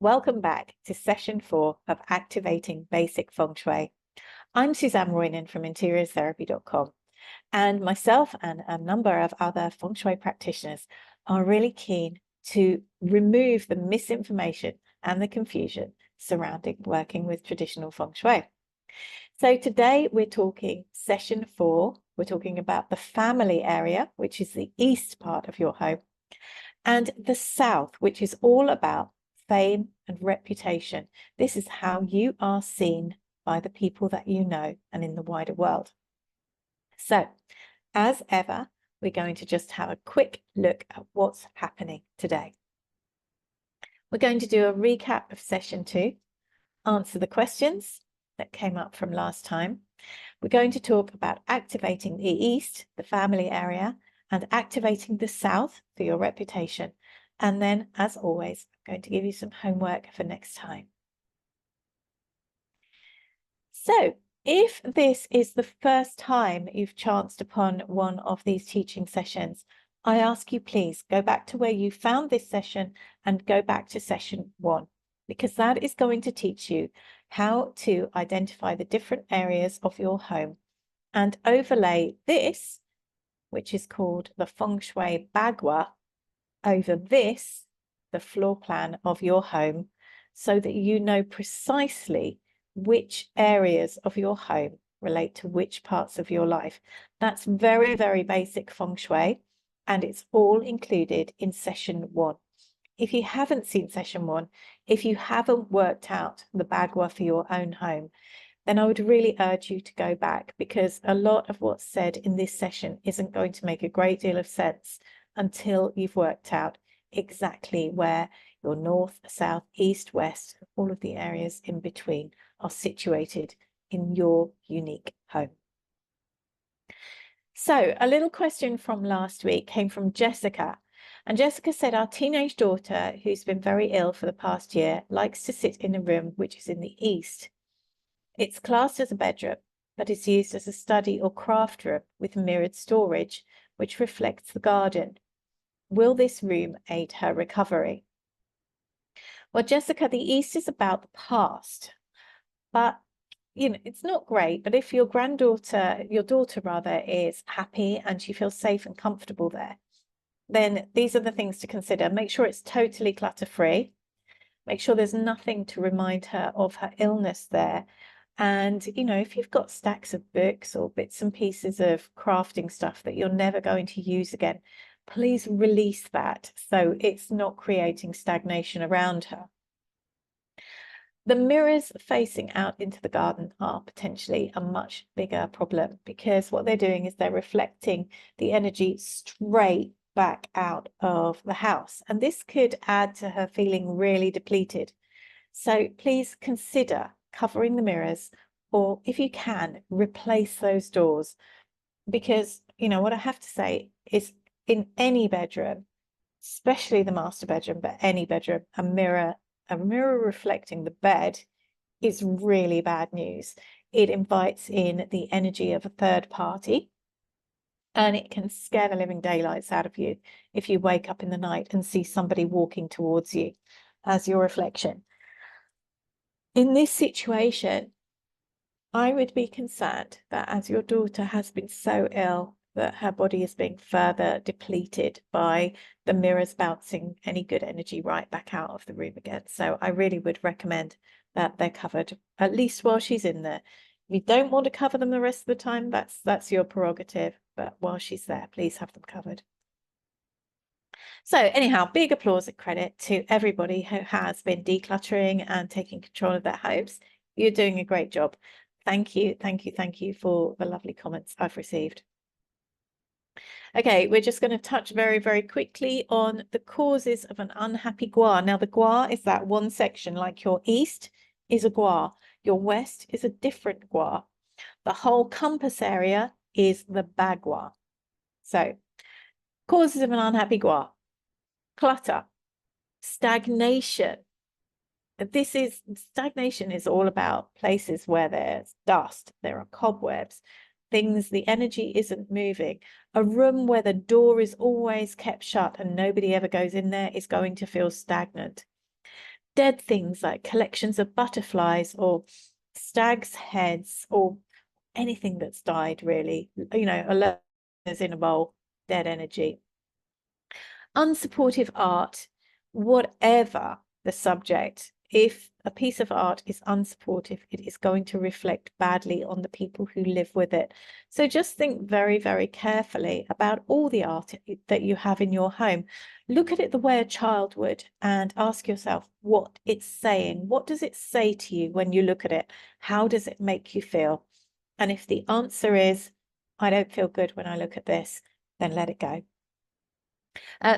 Welcome back to session 4 of Activating Basic Feng Shui. I'm Suzanne Roynan from interiorstherapy.com, and myself and a number of other Feng Shui practitioners are really keen to remove the misinformation and the confusion surrounding working with traditional Feng Shui. So today we're talking session 4. We're talking about the family area, which is the east part of your home, and the south, which is all about fame and reputation. This is how you are seen by the people that you know and in the wider world. So, as ever, we're going to just have a quick look at what's happening today. We're going to do a recap of session 2, answer the questions that came up from last time. We're going to talk about activating the east, the family area, and activating the south for your reputation. And then, as always, I'm going to give you some homework for next time. So, if this is the first time you've chanced upon one of these teaching sessions, I ask you please go back to where you found this session and go back to session 1, because that is going to teach you how to identify the different areas of your home and overlay this, which is called the Feng Shui Bagua, over this, the floor plan of your home, so that you know precisely which areas of your home relate to which parts of your life. That's very, very basic Feng Shui, and it's all included in session 1. If you haven't seen session 1, if you haven't worked out the Bagua for your own home, then I would really urge you to go back, because a lot of what's said in this session isn't going to make a great deal of sense until you've worked out exactly where your north, south, east, west, all of the areas in between are situated in your unique home. So a little question from last week came from Jessica. And Jessica said, our teenage daughter, who's been very ill for the past year, likes to sit in a room which is in the east. It's classed as a bedroom, but it's used as a study or craft room with mirrored storage, which reflects the garden. Will this room aid her recovery? Well, Jessica, the east is about the past, but it's not great. But if your daughter rather, is happy and she feels safe and comfortable there, then these are the things to consider. Make sure it's totally clutter-free. Make sure there's nothing to remind her of her illness there. And, if you've got stacks of books or bits and pieces of crafting stuff that you're never going to use again, please release that so it's not creating stagnation around her. The mirrors facing out into the garden are potentially a much bigger problem, because what they're doing is they're reflecting the energy straight back out of the house. And this could add to her feeling really depleted. So please consider covering the mirrors, or if you can, replace those doors. Because, what I have to say is, in any bedroom, especially the master bedroom, but any bedroom, a mirror reflecting the bed is really bad news. It invites in the energy of a third party, and it can scare the living daylights out of you if you wake up in the night and see somebody walking towards you as your reflection. In this situation, I would be concerned that as your daughter has been so ill that her body is being further depleted by the mirrors bouncing any good energy right back out of the room again. So I really would recommend that they're covered, at least while she's in there. If you don't want to cover them the rest of the time, that's your prerogative. But while she's there, please have them covered. So anyhow, big applause and credit to everybody who has been decluttering and taking control of their homes. You're doing a great job. Thank you, thank you, thank you for the lovely comments I've received. Okay, we're just going to touch very, very quickly on the causes of an unhappy gua. Now, the gua is that one section, like your east is a gua, your west is a different gua. The whole compass area is the bagua. So, causes of an unhappy gua: clutter, stagnation. Stagnation is all about places where there's dust, there are cobwebs, things, the energy isn't moving. A room where the door is always kept shut and nobody ever goes in there is going to feel stagnant. dead things like collections of butterflies or stags' heads or anything that's died, really, you know, alone is in a bowl, dead energy. Unsupportive art, whatever the subject, if a piece of art is unsupportive, it is going to reflect badly on the people who live with it. So just think very, very carefully about all the art that you have in your home. Look at it the way a child would and ask yourself what it's saying. What does it say to you when you look at it? How does it make you feel? And if the answer is, I don't feel good when I look at this, then let it go.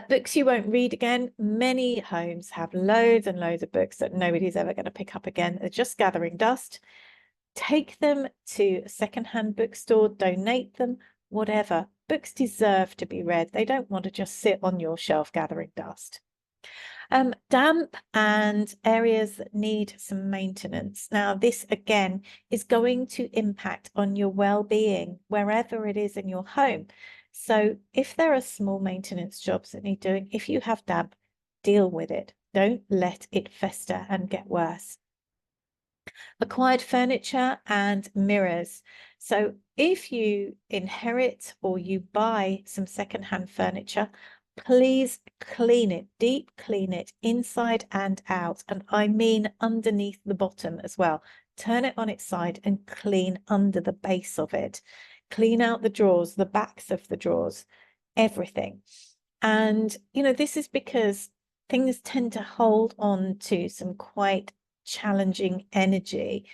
Books you won't read again. Many homes have loads and loads of books that nobody's ever going to pick up again. They're just gathering dust. Take them to a secondhand bookstore, donate them, whatever. Books deserve to be read. They don't want to just sit on your shelf gathering dust. Damp and areas that need some maintenance. Now, this again is going to impact on your well-being wherever it is in your home. So if there are small maintenance jobs that need doing, if you have damp, deal with it. Don't let it fester and get worse. Acquired furniture and mirrors. So if you inherit or you buy some secondhand furniture, please clean it, deep clean it inside and out. And I mean underneath the bottom as well. Turn it on its side and clean under the base of it. Clean out the drawers, the backs of the drawers, everything. And, you know, this is because things tend to hold on to some quite challenging energy.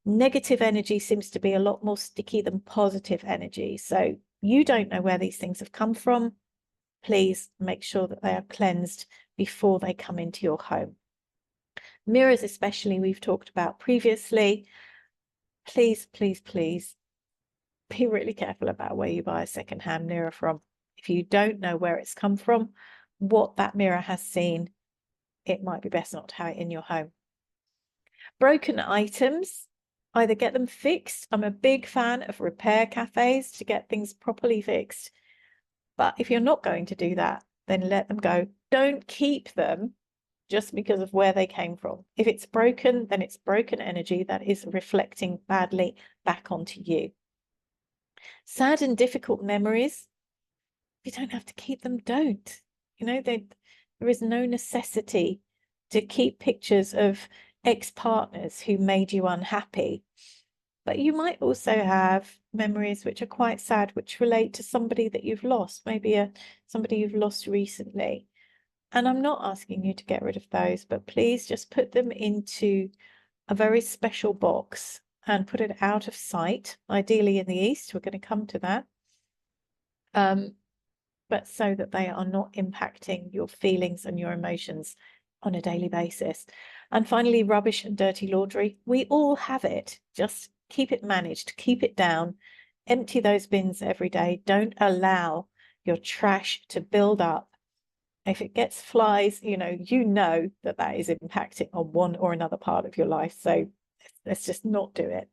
Negative energy seems to be a lot more sticky than positive energy. So you don't know where these things have come from. Please make sure that they are cleansed before they come into your home. Mirrors, especially, we've talked about previously. Please, please, please be really careful about where you buy a secondhand mirror from. If you don't know where it's come from, what that mirror has seen, it might be best not to have it in your home. Broken items, either get them fixed. I'm a big fan of repair cafes to get things properly fixed. But if you're not going to do that, then let them go. Don't keep them just because of where they came from. If it's broken, then it's broken energy that is reflecting badly back onto you. Sad and difficult memories, if you don't have to keep them, don't. You know, there is no necessity to keep pictures of ex-partners who made you unhappy. But you might also have memories which are quite sad, which relate to somebody that you've lost, maybe somebody you've lost recently. And I'm not asking you to get rid of those, but please just put them into a very special box and put it out of sight, ideally in the east. We're going to come to that. But so that they are not impacting your feelings and your emotions on a daily basis. And finally, rubbish and dirty laundry. We all have it. Just keep it managed, keep it down, empty those bins every day. Don't allow your trash to build up. If it gets flies, you know that that is impacting on one or another part of your life. So let's just not do it.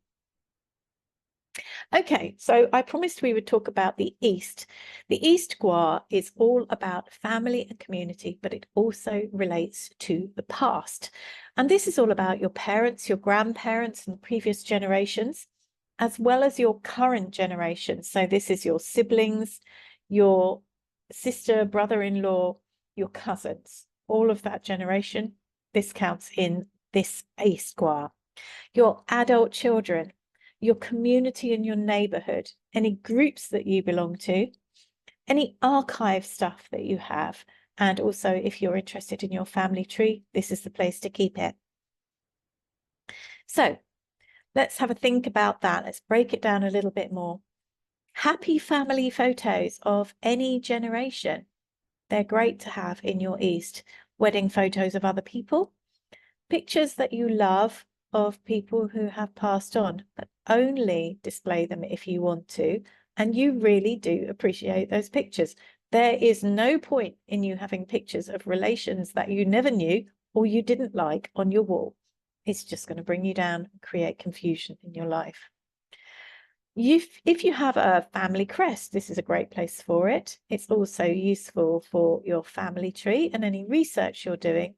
Okay, so I promised we would talk about the East. The East Gua is all about family and community, but it also relates to the past. And this is all about your parents, your grandparents, and previous generations, as well as your current generation. So this is your siblings, your sister, brother-in-law, your cousins, all of that generation. This counts in this East Gua. Your adult children, your community and your neighborhood, any groups that you belong to, any archive stuff that you have, and also if you're interested in your family tree, this is the place to keep it. So let's have a think about that. Let's break it down a little bit more. Happy family photos of any generation. They're great to have in your East. Wedding photos of other people, pictures that you love of people who have passed on, but only display them if you want to, and you really do appreciate those pictures. There is no point in you having pictures of relations that you never knew or you didn't like on your wall. It's just going to bring you down and create confusion in your life. If you have a family crest, this is a great place for it. It's also useful for your family tree and any research you're doing.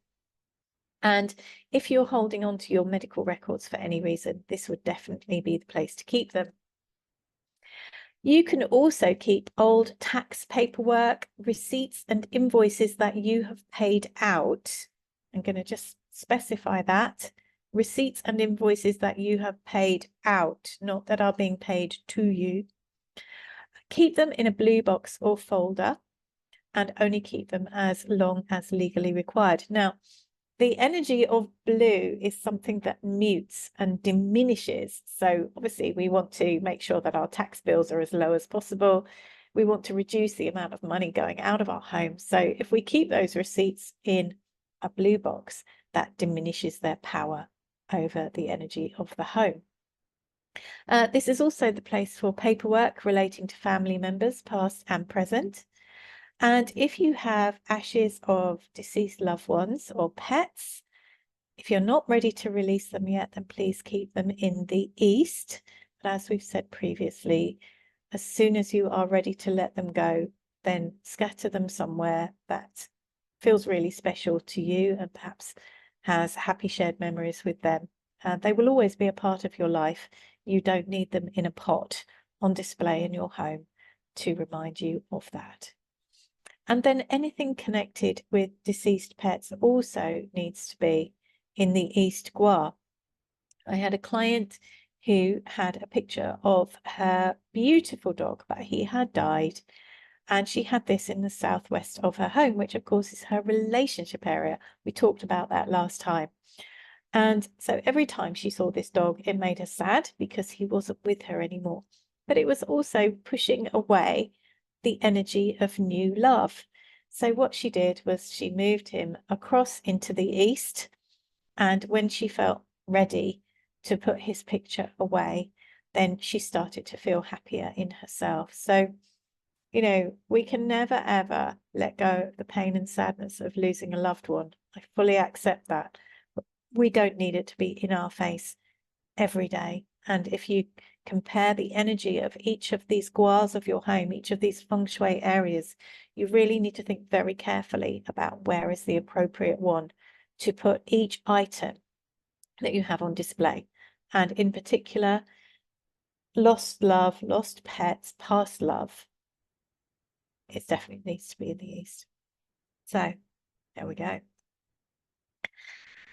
And if you're holding on to your medical records for any reason, this would definitely be the place to keep them. You can also keep old tax paperwork, receipts and invoices that you have paid out. I'm going to just specify that. Receipts and invoices that you have paid out, not that are being paid to you. Keep them in a blue box or folder and only keep them as long as legally required. Now, the energy of blue is something that mutes and diminishes. So obviously we want to make sure that our tax bills are as low as possible. We want to reduce the amount of money going out of our home. So if we keep those receipts in a blue box, that diminishes their power over the energy of the home. This is also the place for paperwork relating to family members, past and present. And if you have ashes of deceased loved ones or pets, if you're not ready to release them yet, then please keep them in the east. But as we've said previously, as soon as you are ready to let them go, then scatter them somewhere that feels really special to you and perhaps has happy shared memories with them. They will always be a part of your life. You don't need them in a pot on display in your home to remind you of that. And then anything connected with deceased pets also needs to be in the East Gua. I had a client who had a picture of her beautiful dog, but he had died. And she had this in the southwest of her home, which of course is her relationship area. We talked about that last time. And so every time she saw this dog, it made her sad because he wasn't with her anymore. But it was also pushing away the energy of new love. So what she did was she moved him across into the east. And when she felt ready to put his picture away, then she started to feel happier in herself. So, you know, we can never, ever let go of the pain and sadness of losing a loved one. I fully accept that. But we don't need it to be in our face every day. And if you compare the energy of each of these guas of your home, each of these feng shui areas, you really need to think very carefully about where is the appropriate one to put each item that you have on display. And in particular, lost love, lost pets, past love, it definitely needs to be in the east. So there we go.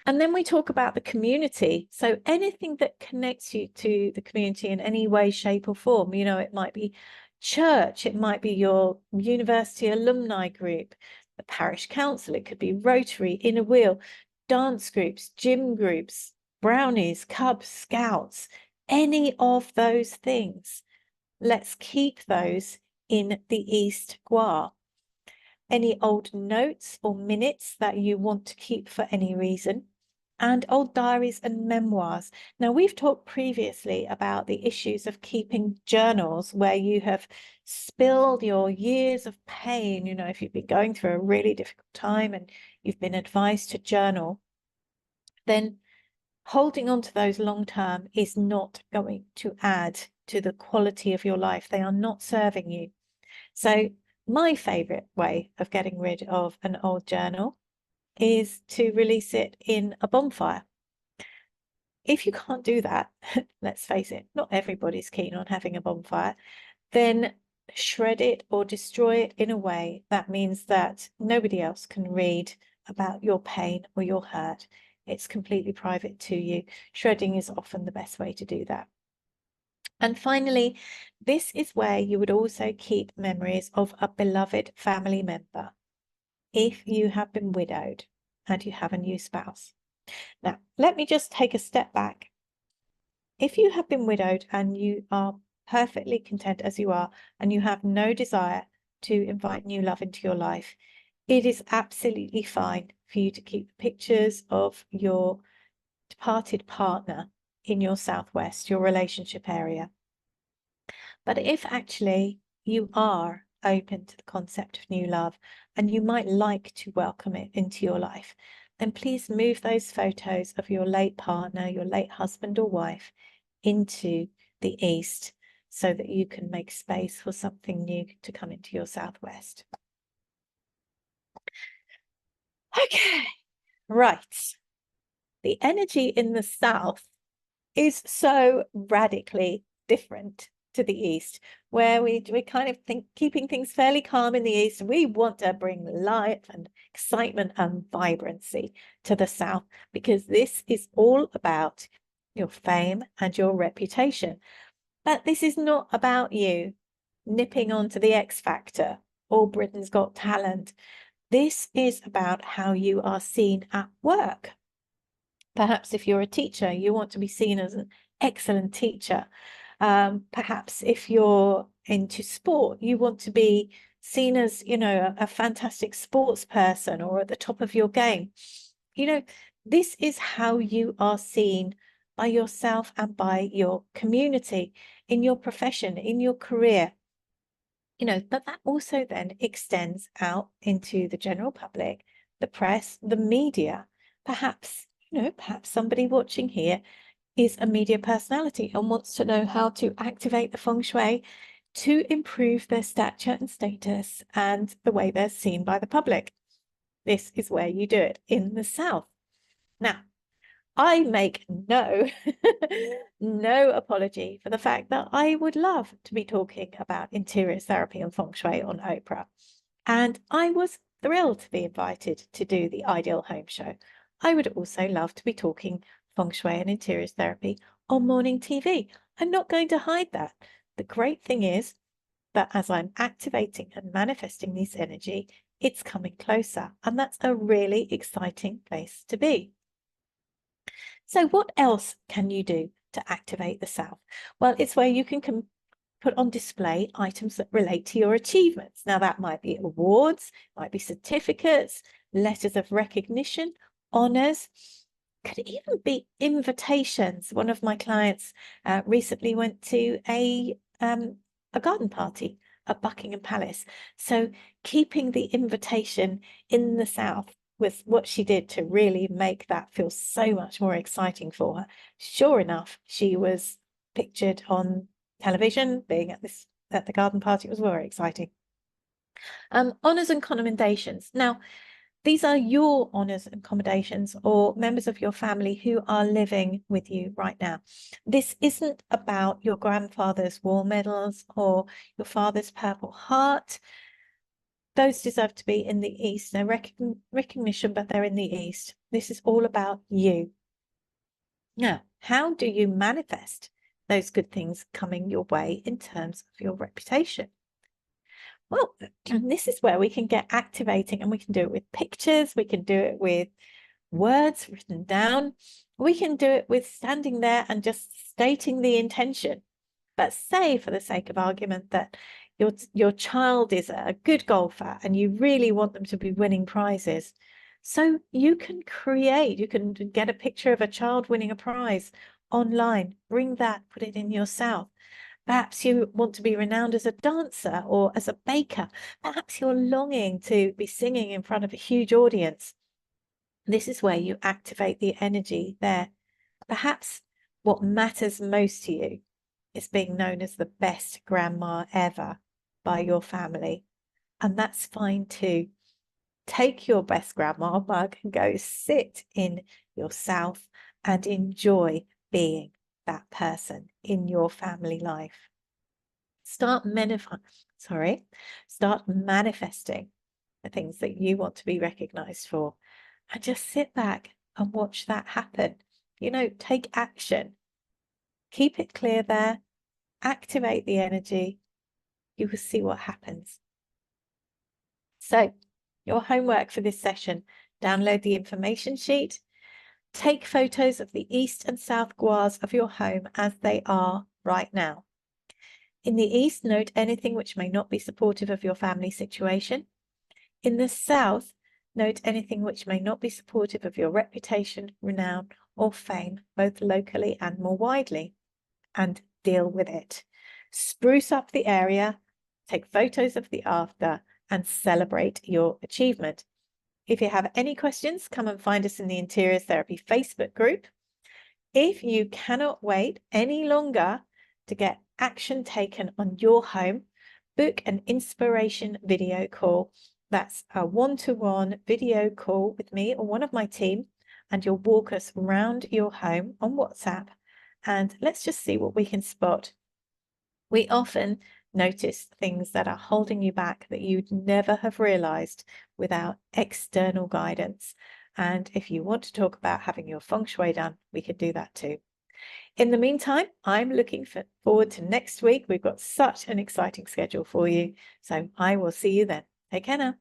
And then we talk about the community. So anything that connects you to the community in any way, shape or form, you know, it might be church, it might be your university alumni group, the parish council, it could be Rotary, Inner Wheel, dance groups, gym groups, brownies, Cubs, Scouts, any of those things. Let's keep those in the East Gua. Any old notes or minutes that you want to keep for any reason, and old diaries and memoirs. Now, we've talked previously about the issues of keeping journals where you have spilled your years of pain. You know, if you've been going through a really difficult time and you've been advised to journal, then holding on to those long term is not going to add to the quality of your life. They are not serving you. So my favorite way of getting rid of an old journal is to release it in a bonfire. If you can't do that, let's face it, not everybody's keen on having a bonfire, then shred it or destroy it in a way that means that nobody else can read about your pain or your hurt. It's completely private to you. Shredding is often the best way to do that. And finally, this is where you would also keep memories of a beloved family member if you have been widowed and you have a new spouse. Now, let me just take a step back. If you have been widowed and you are perfectly content as you are, and you have no desire to invite new love into your life, it is absolutely fine for you to keep pictures of your departed partner in your southwest, your relationship area. But if actually you are open to the concept of new love and you might like to welcome it into your life, then please move those photos of your late partner, your late husband or wife into the east so that you can make space for something new to come into your southwest. Okay, right. the energy in the south is so radically different to the east, where we kind of think keeping things fairly calm in the east. We want to bring life and excitement and vibrancy to the south, because this is all about your fame and your reputation. But this is not about you nipping onto the X Factor or Britain's Got Talent. This is about how you are seen at work. Perhaps if you're a teacher, you want to be seen as an excellent teacher. Perhaps if you're into sport, you want to be seen as, a fantastic sports person or at the top of your game. This is how you are seen by yourself and by your community, in your profession, in your career. But that also then extends out into the general public, the press, the media. Perhaps somebody watching here is a media personality and wants to know how to activate the Feng Shui to improve their stature and status and the way they're seen by the public. This is where you do it, in the South. Now, I make no apology for the fact that I would love to be talking about interior therapy and Feng Shui on Oprah. And I was thrilled to be invited to do the Ideal Home Show. I would also love to be talking Feng Shui and interior therapy on morning TV. I'm not going to hide that. The great thing is that as I'm activating and manifesting this energy, it's coming closer. And that's a really exciting place to be. So what else can you do to activate the South? Well, it's where you can put on display items that relate to your achievements. Now, that might be awards, might be certificates, letters of recognition, honors, could even be invitations. One of my clients recently went to a garden party at Buckingham Palace. So keeping the invitation in the South was what she did to really make that feel so much more exciting for her. Sure enough, she was pictured on television being at the garden party. It was very exciting. Honours and commendations. Now, these are your honours and commendations or members of your family who are living with you right now. This isn't about your grandfather's war medals or your father's Purple Heart. Those deserve to be in the East. They're recognition, but they're in the East. This is all about you. Now, how do you manifest those good things coming your way in terms of your reputation? Well, this is where we can get activating, and we can do it with pictures. We can do it with words written down. We can do it with standing there and just stating the intention. But say, for the sake of argument, that your child is a good golfer and you really want them to be winning prizes. So you can get a picture of a child winning a prize online, bring that, put it in your South. Perhaps you want to be renowned as a dancer or as a baker. Perhaps you're longing to be singing in front of a huge audience. This is where you activate the energy there. Perhaps what matters most to you is being known as the best grandma ever by your family. And that's fine too. Take your best grandma mug and go sit in your South and enjoy being that person in your family life. Start manifesting the things that you want to be recognized for, and just sit back and watch that happen. Take action. Keep it clear there. Activate the energy. You will see what happens. So, your homework for this session: download the information sheet, take photos of the East and South Guas of your home as they are right now. In the East, note anything which may not be supportive of your family situation. In the South, note anything which may not be supportive of your reputation, renown, or fame, both locally and more widely, and deal with it. Spruce up the area, take photos of the after, and celebrate your achievement. If you have any questions, come and find us in the Interior Therapy Facebook group. If you cannot wait any longer to get action taken on your home, book an inspiration video call. That's a one-to-one video call with me or one of my team, and you'll walk us around your home on WhatsApp, and let's just see what we can spot. We often notice things that are holding you back that you'd never have realized without external guidance. And if you want to talk about having your Feng Shui done, we could do that too. In the meantime, I'm looking forward to next week. We've got such an exciting schedule for you. So I will see you then. Take care now.